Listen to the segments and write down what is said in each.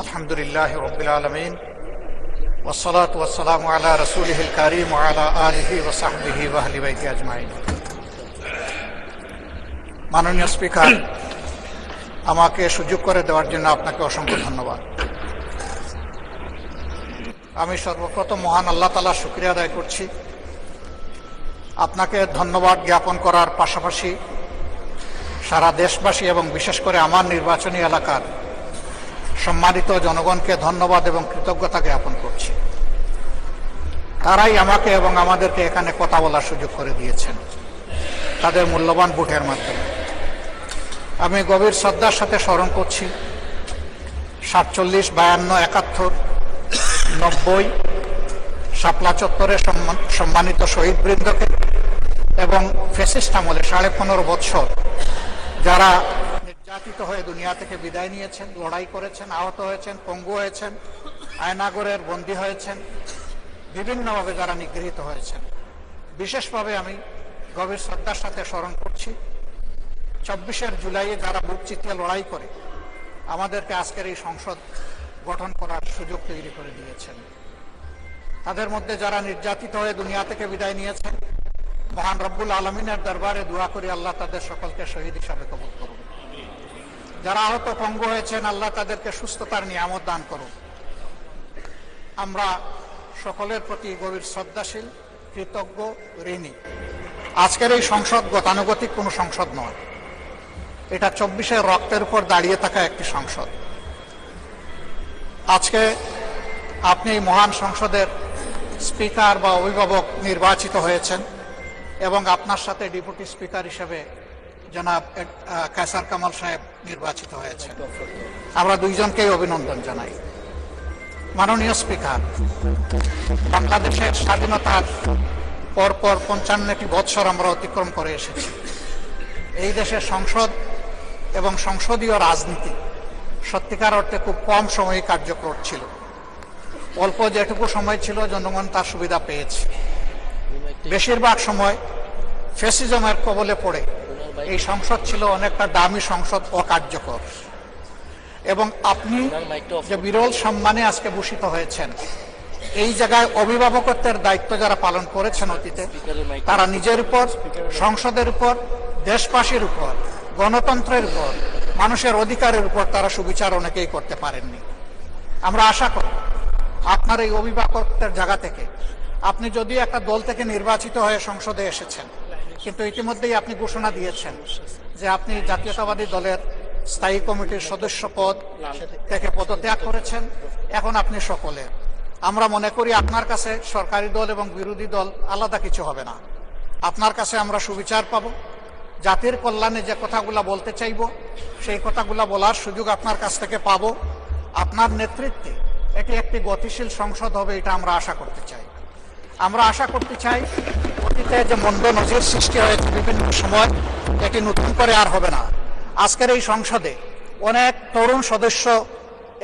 আলহামদুলিল্লাহ রাব্বিল আলামিন ওয়াসসালাতু ওয়াসসালামু আলা রাসূলিহিল কারীম ওয়া আলা আলিহি ওয়া সাহবিহি ওয়া আহলি বাইতি আজমাইন। মাননীয় স্পিকার, আমাকে সুযোগ করে দেওয়ার জন্য আপনাকে অসংখ্য ধন্যবাদ। আমি সর্বপ্রথম মহান আল্লাহ তাআলার শুকরিয়া আদায় করছি। আপনাকে ধন্যবাদ জ্ঞাপন করার পাশাপাশি সারা দেশবাসী এবং বিশেষ করে আমার নির্বাচনী এলাকার সম্মানিত জনগণকে ধন্যবাদ এবং কৃতজ্ঞতা জ্ঞাপন করছি। তারাই আমাকে এবং আমাদেরকে এখানে কথা বলার সুযোগ করে দিয়েছেন তাদের মূল্যবান ভোটের মাধ্যমে। আমি গভীর শ্রদ্ধার সাথে স্মরণ করছি 47, 52, 71, 90 শাপলা চত্বরে সম্মানিত শহীদবৃন্দকে এবং ফ্যাসিস্ট আমলে 15.5 বছর যারা নির্যাতিত হয়ে দুনিয়া থেকে বিদায় নিয়েছেন, লড়াই করেছেন, আহত হয়েছেন, পঙ্গু হয়েছেন, আয়নাগরের বন্দী হয়েছেন, বিভিন্নভাবে যারা নিগৃহীত হয়েছেন, বিশেষভাবে আমি গভীর শ্রদ্ধার সাথে স্মরণ করছি 24 জুলাইয়ে যারা বুক চিতিয়ে লড়াই করে আমাদেরকে আজকের এই সংসদ গঠন করার সুযোগ তৈরি করে দিয়েছেন। তাদের মধ্যে যারা নির্যাতিত হয়ে দুনিয়া থেকে বিদায় নিয়েছেন, মহান রব্বুল আলমিনের দরবারে দোয়া করি আল্লাহ তাদের সকলকে শহীদ হিসাবে কবুল করুন। যারা আহত পঙ্গু হয়েছেন, আল্লাহ তাদেরকে সুস্থতার নিয়ামত দান করুন। আমরা সকলের প্রতি গভীর শ্রদ্ধাশীল, কৃতজ্ঞ, ঋণী। আজকের এই সংসদ গতানুগতিক কোনো সংসদ নয়, এটা 24 রক্তের উপর দাঁড়িয়ে থাকা একটি সংসদ। আজকে আপনি এই মহান সংসদের স্পিকার বা অভিভাবক নির্বাচিত হয়েছেন এবং আপনার সাথে ডেপুটি স্পিকার হিসেবে জনাব কায়সার কামাল সাহেব নির্বাচিত হয়েছেন। আমরা দুইজনকেই অভিনন্দন জানাই। মাননীয় স্পিকার, বাংলাদেশের স্বাধীনতার পরপর 55টি বৎসর আমরা অতিক্রম করে এসেছি। এই দেশের সংসদ এবং সংসদীয় রাজনীতি সত্যিকার অর্থে খুব কম সময়ে কার্যকর ছিল। অল্প যেটুকু সময় ছিল জনগণ তার সুবিধা পেয়েছে। বেশিরভাগ সময় ফ্যাসিজমের কবলে পড়ে এই সংসদ ছিল অনেকটা দামি সংসদ, অকার্যকর। এবং আপনি যে বিরল সম্মানে আজকে ভূষিত হয়েছেন, এই জায়গায় অভিভাবকত্বের দায়িত্ব যারা পালন করেছেন অতীতে, তারা নিজের উপর, সংসদের উপর, দেশবাসীর উপর, গণতন্ত্রের উপর, মানুষের অধিকারের উপর তারা সুবিচার অনেকেই করতে পারেননি। আমরা আশা করি আপনার এই অভিভাবকত্বের জায়গা থেকে, আপনি যদিও একটা দল থেকে নির্বাচিত হয়ে সংসদে এসেছেন, কিন্তু ইতিমধ্যেই আপনি ঘোষণা দিয়েছেন যে আপনি জাতীয়তাবাদী দলের স্থায়ী কমিটির সদস্য পদ থেকে পদত্যাগ করেছেন। এখন আপনি সকলের। আমরা মনে করি আপনার কাছে সরকারি দল এবং বিরোধী দল আলাদা কিছু হবে না। আপনার কাছে আমরা সুবিচার পাব। জাতির কল্যাণে যে কথাগুলো বলতে চাইব, সেই কথাগুলো বলার সুযোগ আপনার কাছ থেকে পাব। আপনার নেতৃত্বে এটি একটি গতিশীল সংসদ হবে, এটা আমরা আশা করতে চাই। আমরা আশা করতে চাই অতীতে যে মন্দ নজির সৃষ্টি হয়েছে বিভিন্ন সময়, এটি নতুন করে আর হবে না। আজকের এই সংসদে অনেক তরুণ সদস্য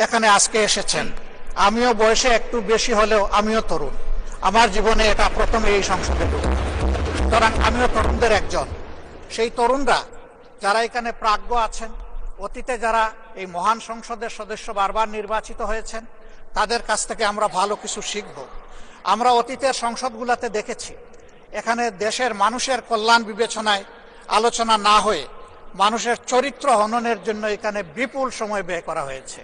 এখানে আজকে এসেছেন। আমিও বয়সে একটু বেশি হলেও আমিও তরুণ। আমার জীবনে এটা প্রথমে এই সংসদে ঢুকে, সুতরাং আমিও তরুণদের একজন। সেই তরুণরা যারা এখানে প্রাজ্ঞ আছেন, অতীতে যারা এই মহান সংসদের সদস্য বারবার নির্বাচিত হয়েছেন, তাদের কাছ থেকে আমরা ভালো কিছু শিখব। আমরা অতীতের সংসদগুলোতে দেখেছি এখানে দেশের মানুষের কল্যাণ বিবেচনায় আলোচনা না হয়ে মানুষের চরিত্র হননের জন্য এখানে বিপুল সময় ব্যয় করা হয়েছে।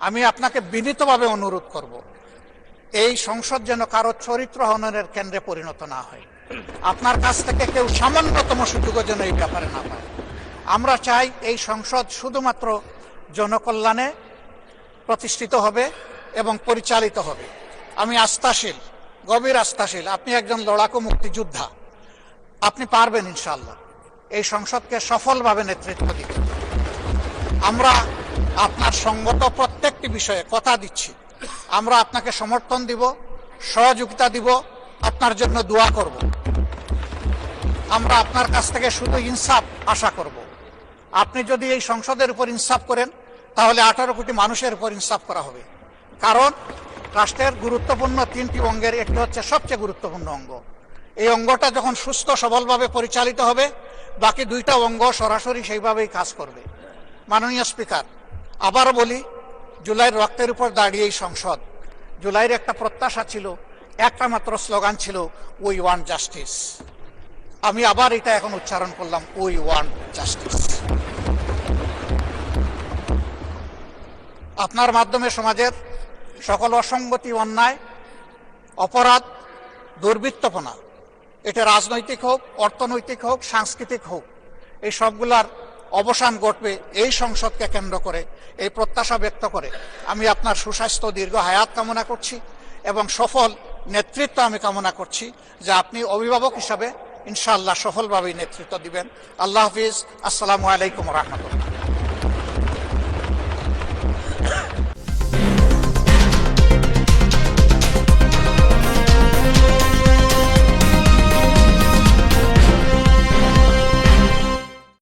আমি আপনাকে বিনীতভাবে অনুরোধ করব, এই সংসদ যেন কারো চরিত্র হননের কেন্দ্রে পরিণত না হয়। আপনার কাছ থেকে কেউ সামান্যতম সুযোগও যেন এই ব্যাপারে না পায়। আমরা চাই এই সংসদ শুধুমাত্র জনকল্যাণে প্রতিষ্ঠিত হবে এবং পরিচালিত হবে। আমি আস্থাশীল, গভীর আস্থাশীল। আপনি একজন লড়াকু মুক্তিযোদ্ধা, আপনি পারবেন ইনশাআল্লাহ এই সংসদকে সফলভাবে নেতৃত্ব দিতে। আমরা আপনার সঙ্গত প্রত্যেকটি বিষয়ে কথা দিচ্ছি, আমরা আপনাকে সমর্থন দিব, সহযোগিতা দিব, আপনার জন্য দোয়া করব। আমরা আপনার কাছ থেকে শুধু ইনসাফ আশা করব। আপনি যদি এই সংসদের উপর ইনসাফ করেন, তাহলে 18 কোটি মানুষের উপর ইনসাফ করা হবে। কারণ রাষ্ট্রের গুরুত্বপূর্ণ 3টি অঙ্গের একটি হচ্ছে সবচেয়ে গুরুত্বপূর্ণ অঙ্গ। এই অঙ্গটা যখন সুস্থ সবলভাবে পরিচালিত হবে, বাকি 2টা অঙ্গ সরাসরি সেইভাবেই কাজ করবে। মাননীয় স্পিকার, আবারও বলি, জুলাইয়ের রক্তের উপর দাঁড়িয়ে এই সংসদ। জুলাইয়ের একটা প্রত্যাশা ছিল, একটা মাত্র স্লোগান ছিল, উই ওয়ান্ট জাস্টিস। আমি আবার এটা এখন উচ্চারণ করলাম, উই ওয়ান্ট জাস্টিস। আপনার মাধ্যমে সমাজের সকল অসঙ্গতি, অন্যায়, অপরাধ, দুর্বৃত্তপনা, এটা রাজনৈতিক হোক, অর্থনৈতিক হোক, সাংস্কৃতিক হোক, এই সবগুলার অবসান ঘটবে এই সংসদকে কেন্দ্র করে। এই প্রত্যাশা ব্যক্ত করে আমি আপনার সুস্বাস্থ্য, দীর্ঘ হায়াত কামনা করছি এবং সফল নেতৃত্ব আমি কামনা করছি, যে আপনি অভিভাবক হিসাবে ইনশাআল্লাহ সফলভাবে নেতৃত্ব দিবেন। আল্লাহ হাফিজ। আসসালামু আলাইকুম রহমতুল্লাহ।